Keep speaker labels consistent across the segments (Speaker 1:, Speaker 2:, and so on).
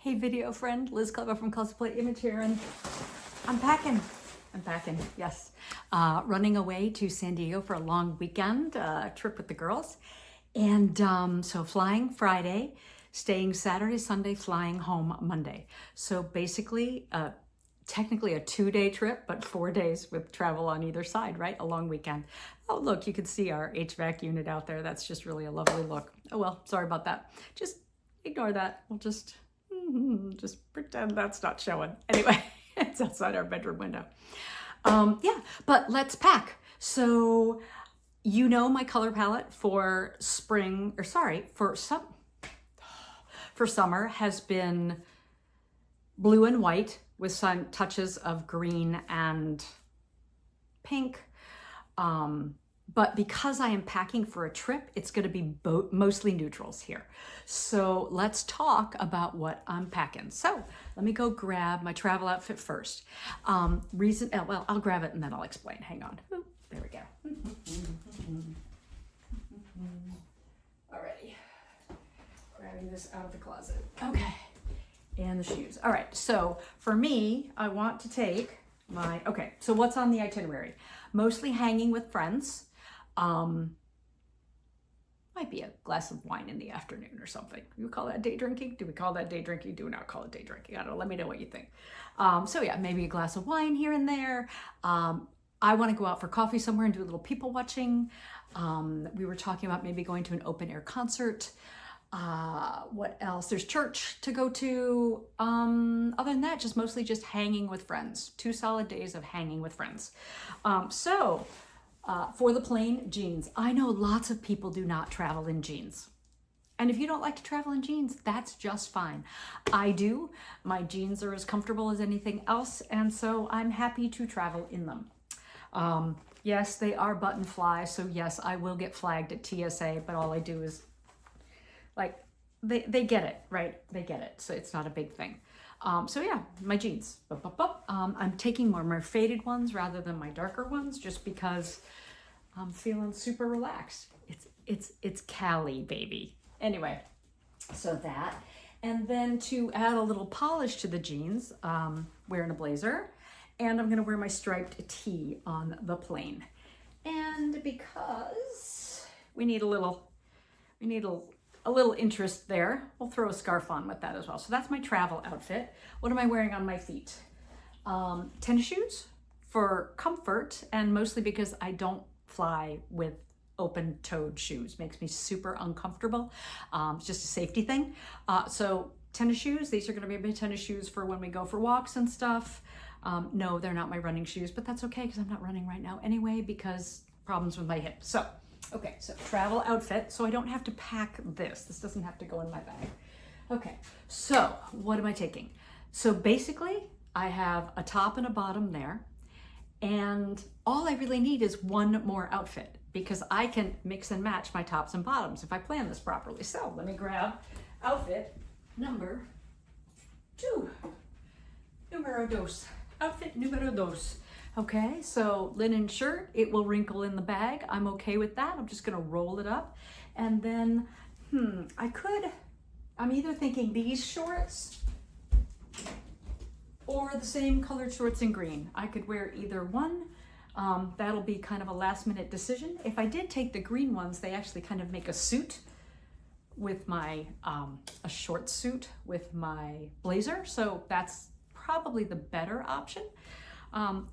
Speaker 1: Hey video friend, Liz Clever from closetplayimage here, and I'm packing, yes. Running away to San Diego for a long weekend trip with the girls. And so flying Friday, staying Saturday, Sunday, flying home Monday. So basically, technically a 2-day trip, but 4 days with travel on either side, right? A long weekend. Oh, look, you can see our HVAC unit out there. That's just really a lovely look. Oh, well, sorry about that. Just ignore that. We'll just pretend that's not showing. Anyway, it's outside our bedroom window. Yeah, but let's pack. So, you know, my color palette for for summer has been blue and white with some touches of green and pink. But because I am packing for a trip, it's going to be mostly neutrals here. So let's talk about what I'm packing. So let me go grab my travel outfit first. Well, I'll grab it and then I'll explain. Hang on. Ooh, there we go. Alrighty. Grabbing this out of the closet. Okay. And the shoes. All right. So for me, I want to take okay. So what's on the itinerary? Mostly hanging with friends. Might be a glass of wine in the afternoon or something. You call that day drinking? Do we call that day drinking? Do we not call it day drinking? I don't know. Let me know what you think. So yeah, maybe a glass of wine here and there. I want to go out for coffee somewhere and do a little people watching. We were talking about maybe going to an open air concert. What else? There's church to go to. Other than that, just mostly just hanging with friends. 2 solid days of hanging with friends. For the plane, jeans. I know lots of people do not travel in jeans. And if you don't like to travel in jeans, that's just fine. I do. My jeans are as comfortable as anything else, and so I'm happy to travel in them. Yes, they are button fly, so yes, I will get flagged at TSA, but all I do is, like, they get it, right? They get it, so it's not a big thing. So yeah, my jeans. I'm taking more of my faded ones rather than my darker ones, just because I'm feeling super relaxed. It's Cali, baby. Anyway, so that, and then to add a little polish to the jeans, wearing a blazer, and I'm gonna wear my striped tee on the plane. And because we need a little interest there, we'll throw a scarf on with that as well. So that's my travel outfit. What am I wearing on my feet? Tennis shoes for comfort, and mostly because I don't fly with open-toed shoes. Makes me super uncomfortable. It's just a safety thing. So tennis shoes, these are gonna be my tennis shoes for when we go for walks and stuff. No, they're not my running shoes, but that's okay because I'm not running right now anyway because problems with my hip. So, okay, so travel outfit. So I don't have to pack this. This doesn't have to go in my bag. Okay, so what am I taking? So basically, I have a top and a bottom there. And all I really need is one more outfit because I can mix and match my tops and bottoms if I plan this properly. So let me grab outfit number 2. Numero dos. Outfit numero dos. Okay, so linen shirt, it will wrinkle in the bag. I'm okay with that. I'm just gonna roll it up. And then, I'm either thinking these shorts or the same colored shorts in green. I could wear either one. That'll be kind of a last minute decision. If I did take the green ones, they actually kind of make a suit with my, a short suit with my blazer. So that's probably the better option.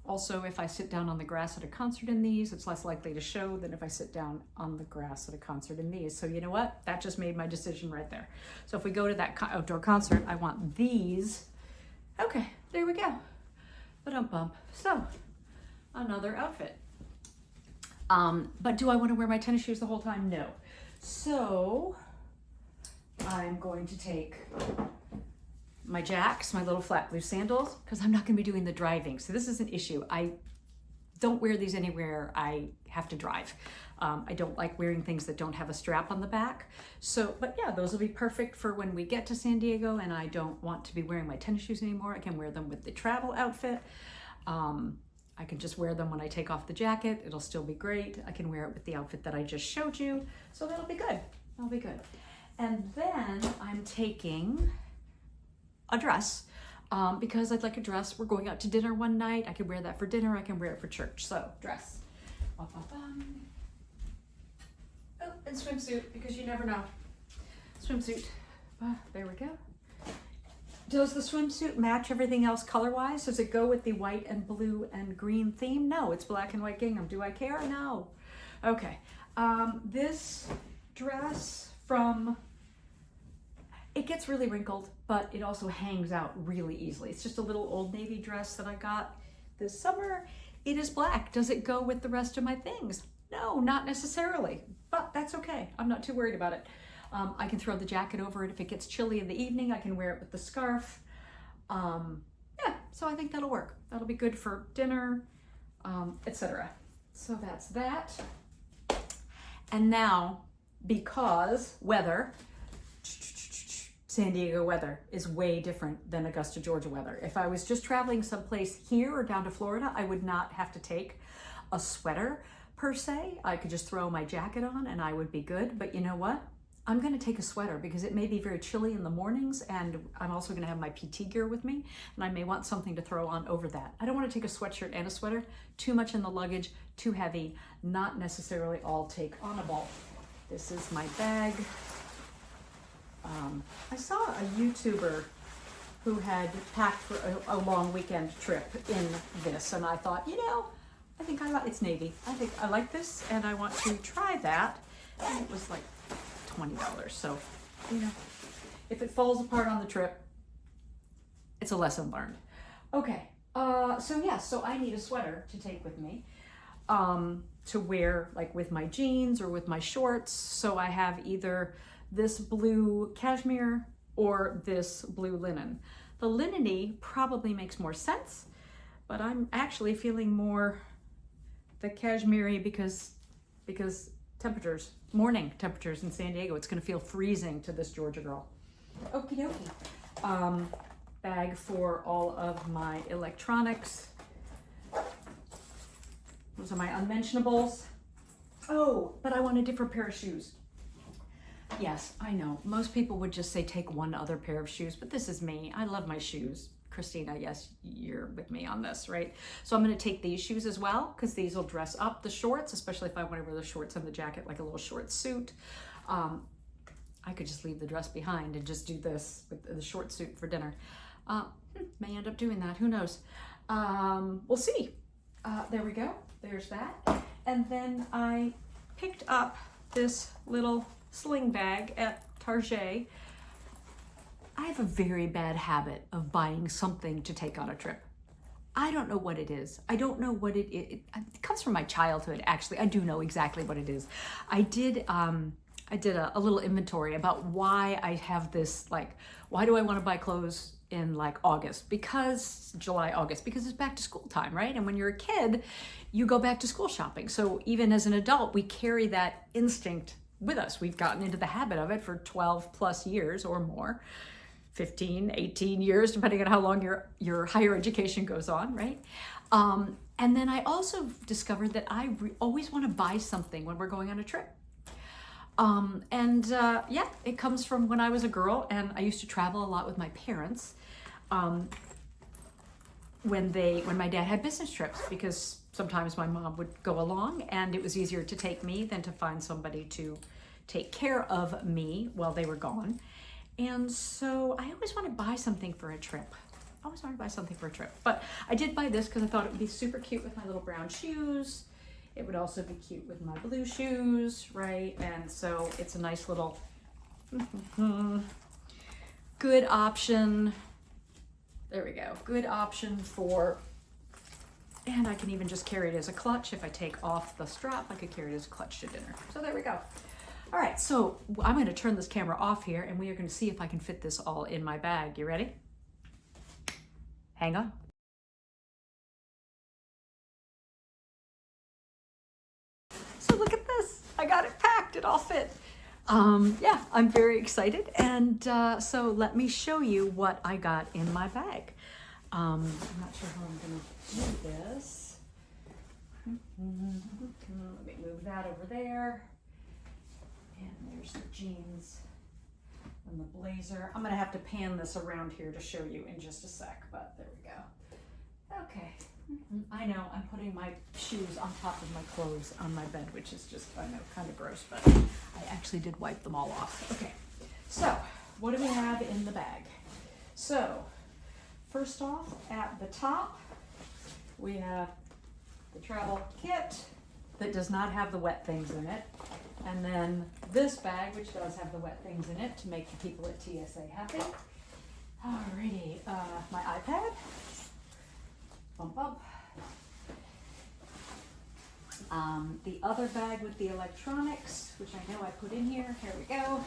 Speaker 1: Also, if I sit down on the grass at a concert in these, it's less likely to show than if I sit down on the grass at a concert in these. So you know what? That just made my decision right there. So if we go to that outdoor concert, I want these. Okay, there we go. Ba-dum-bum. So, another outfit. But do I want to wear my tennis shoes the whole time? No. So, I'm going to take my Jacks, my little flat blue sandals, because I'm not going to be doing the driving. So this is an issue. I don't wear these anywhere I have to drive. I don't like wearing things that don't have a strap on the back. So, but yeah, those will be perfect for when we get to San Diego and I don't want to be wearing my tennis shoes anymore. I can wear them with the travel outfit. I can just wear them when I take off the jacket. It'll still be great. I can wear it with the outfit that I just showed you. So that'll be good. That'll be good. And then I'm taking a dress because I'd like a dress. We're going out to dinner one night. I can wear that for dinner. I can wear it for church. So dress. Oh, and swimsuit, because you never know. Swimsuit. There we go. Does the swimsuit match everything else color-wise? Does it go with the white and blue and green theme? No, it's black and white gingham. Do I care? No. Okay. This dress from, it gets really wrinkled, but it also hangs out really easily. It's just a little Old Navy dress that I got this summer. It is black. Does it go with the rest of my things? No, not necessarily, but that's okay. I'm not too worried about it. I can throw the jacket over it if it gets chilly in the evening. I can wear it with the scarf. Yeah, so I think that'll work. That'll be good for dinner, etc. So that's that. And now, because weather, San Diego weather is way different than Augusta, Georgia weather. If I was just traveling someplace here or down to Florida, I would not have to take a sweater per se. I could just throw my jacket on and I would be good. But you know what? I'm going to take a sweater because it may be very chilly in the mornings, and I'm also going to have my PT gear with me, and I may want something to throw on over that. I don't want to take a sweatshirt and a sweater. Too much in the luggage, too heavy, not necessarily all take-onable. This is my bag. I saw a YouTuber who had packed for a long weekend trip in this, and I thought, you know, I think it's navy. I think I like this, and I want to try that. And it was like $20. So, you know, if it falls apart on the trip, it's a lesson learned. Okay. So I need a sweater to take with me, to wear like with my jeans or with my shorts. So I have either this blue cashmere or this blue linen. The linen-y probably makes more sense, but I'm actually feeling more the cashmere because morning temperatures in San Diego, it's going to feel freezing to this Georgia girl. Okie dokie. Bag for all of my electronics. Those are my unmentionables. Oh, but I want a different pair of shoes. Yes, I know. Most people would just say take one other pair of shoes, but this is me. I love my shoes. Christina, yes, you're with me on this, right? So I'm going to take these shoes as well because these will dress up the shorts, especially if I want to wear the shorts and the jacket like a little short suit. I could just leave the dress behind and just do this with the short suit for dinner. May end up doing that. Who knows? We'll see. There we go. There's that. And then I picked up this little sling bag at Target. I have a very bad habit of buying something to take on a trip. I don't know what it is. I don't know what it is. It comes from my childhood, actually. I do know exactly what it is. I did a little inventory about why I have this, like, why do I want to buy clothes in like August? July, August, because it's back to school time, right? And when you're a kid, you go back to school shopping. So even as an adult, we carry that instinct with us. We've gotten into the habit of it for 12 plus years or more. 15, 18 years, depending on how long your higher education goes on, right? And then I also discovered that I always want to buy something when we're going on a trip. Yeah, it comes from when I was a girl and I used to travel a lot with my parents when my dad had business trips, because sometimes my mom would go along and it was easier to take me than to find somebody to take care of me while they were gone. And so I always want to buy something for a trip. But I did buy this because I thought it would be super cute with my little brown shoes. It would also be cute with my blue shoes, right? And so it's a nice little good option. There we go. Good option for, and I can even just carry it as a clutch. If I take off the strap, I could carry it as a clutch to dinner. So there we go. All right, so I'm going to turn this camera off here and we are going to see if I can fit this all in my bag. You ready? Hang on. So look at this. I got it packed. It all fit. Yeah, I'm very excited. And so let me show you what I got in my bag. I'm not sure how I'm going to do this. Let me move that over there. And there's the jeans And the blazer. I'm gonna have to pan this around here to show you in just a sec, but there we go. Okay. I know I'm putting my shoes on top of my clothes on my bed, which is just, I know, kind of gross, but I actually did wipe them all off. Okay, so what do we have in the bag? So first off, at the top, we have the travel kit that does not have the wet things in it. And then this bag, which does have the wet things in it to make the people at TSA happy. Alrighty, my iPad. Bump up. The other bag with the electronics, which I know I put in here. Here we go.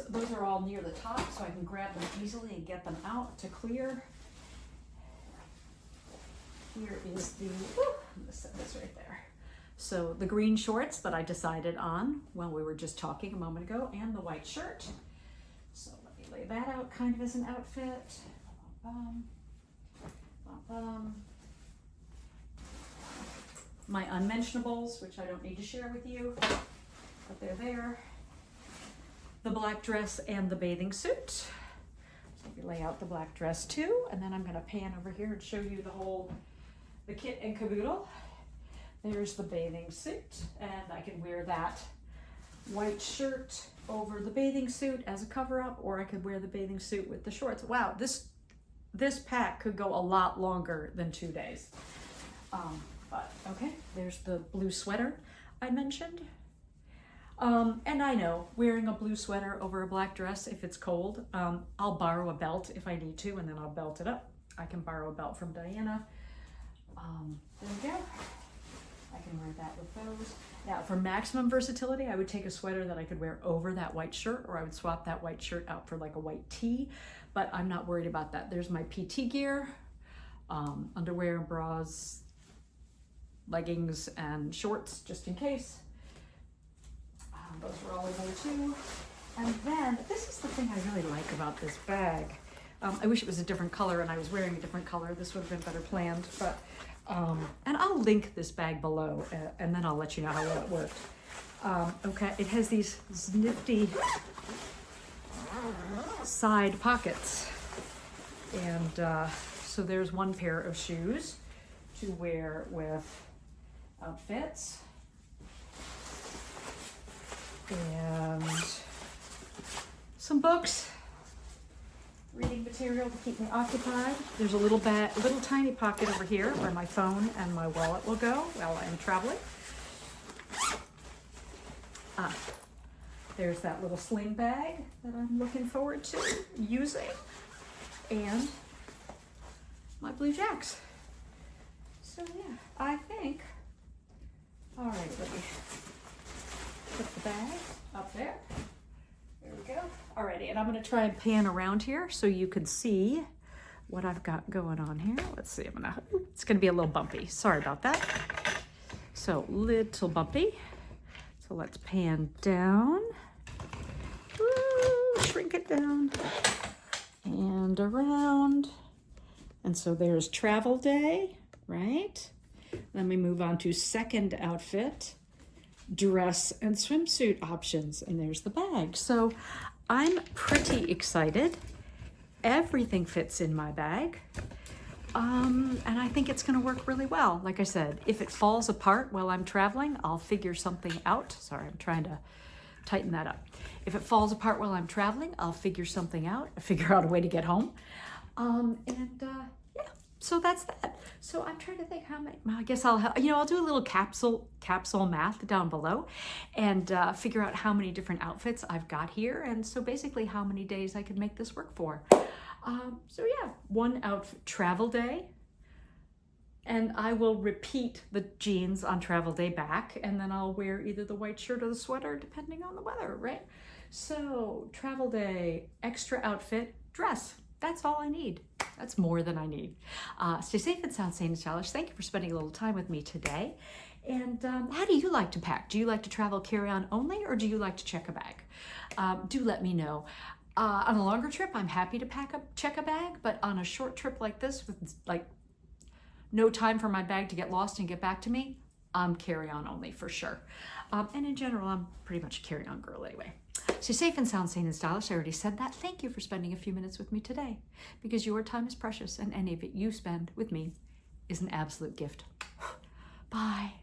Speaker 1: Those are all near the top, so I can grab them easily and get them out to clear. Here is the, I'm gonna set this right there. So the green shorts that I decided on when we were just talking a moment ago, and the white shirt. So let me lay that out kind of as an outfit. My unmentionables, which I don't need to share with you, but they're there. The black dress and the bathing suit. So let me lay out the black dress too, and then I'm gonna pan over here and show you the kit and caboodle. There's the bathing suit, and I can wear that white shirt over the bathing suit as a cover-up, or I could wear the bathing suit with the shorts. Wow, this pack could go a lot longer than 2 days. But okay, there's the blue sweater I mentioned. And I know, wearing a blue sweater over a black dress if it's cold, I'll borrow a belt if I need to, and then I'll belt it up. I can borrow a belt from Diana. There we go. I can wear that with those. Now, for maximum versatility, I would take a sweater that I could wear over that white shirt, or I would swap that white shirt out for like a white tee, but I'm not worried about that. There's my PT gear, underwear and bras, leggings and shorts, just in case. Those are all in there too. And then, this is the thing I really like about this bag. I wish it was a different color and I was wearing a different color. This would have been better planned, but and I'll link this bag below, and then I'll let you know how well it worked. Okay, it has these nifty side pockets. And so there's one pair of shoes to wear with outfits. And some books. Reading material to keep me occupied. There's a little tiny pocket over here where my phone and my wallet will go while I'm traveling. There's that little sling bag that I'm looking forward to using. And my blue jacks. So yeah, I think, all right, let me put the bag up there. There we go. Alrighty, and I'm going to try and pan around here so you can see what I've got going on here. Let's see, it's going to be a little bumpy. Sorry about that. So, little bumpy. So let's pan down. Woo, shrink it down. And around. And so there's travel day, right? Then we move on to second outfit. Dress and swimsuit options, and there's the bag. So I'm pretty excited. Everything fits in my bag, and I think it's going to work really well. Like I said, if it falls apart while I'm traveling, I'll figure something out. Sorry, I'm trying to tighten that up. If it falls apart while I'm traveling, I'll figure something out, figure out a way to get home. Yeah, so that's that. So I'm trying to think how many, I guess I'll do a little capsule math down below and figure out how many different outfits I've got here. And so basically how many days I can make this work for. So yeah, one outfit, travel day. And I will repeat the jeans on travel day back, and then I'll wear either the white shirt or the sweater, depending on the weather, right? So travel day, extra outfit, dress. That's all I need. That's more than I need. Stay safe and sound, sane and stylish. Thank you for spending a little time with me today. And how do you like to pack? Do you like to travel carry-on only, or do you like to check a bag? Do let me know. On a longer trip, I'm happy to check a bag, but on a short trip like this, with like no time for my bag to get lost and get back to me, I'm carry-on only for sure. And in general, I'm pretty much a carry-on girl anyway. Stay safe and sound, sane and stylish. I already said that. Thank you for spending a few minutes with me today, because your time is precious and any of it you spend with me is an absolute gift. Bye.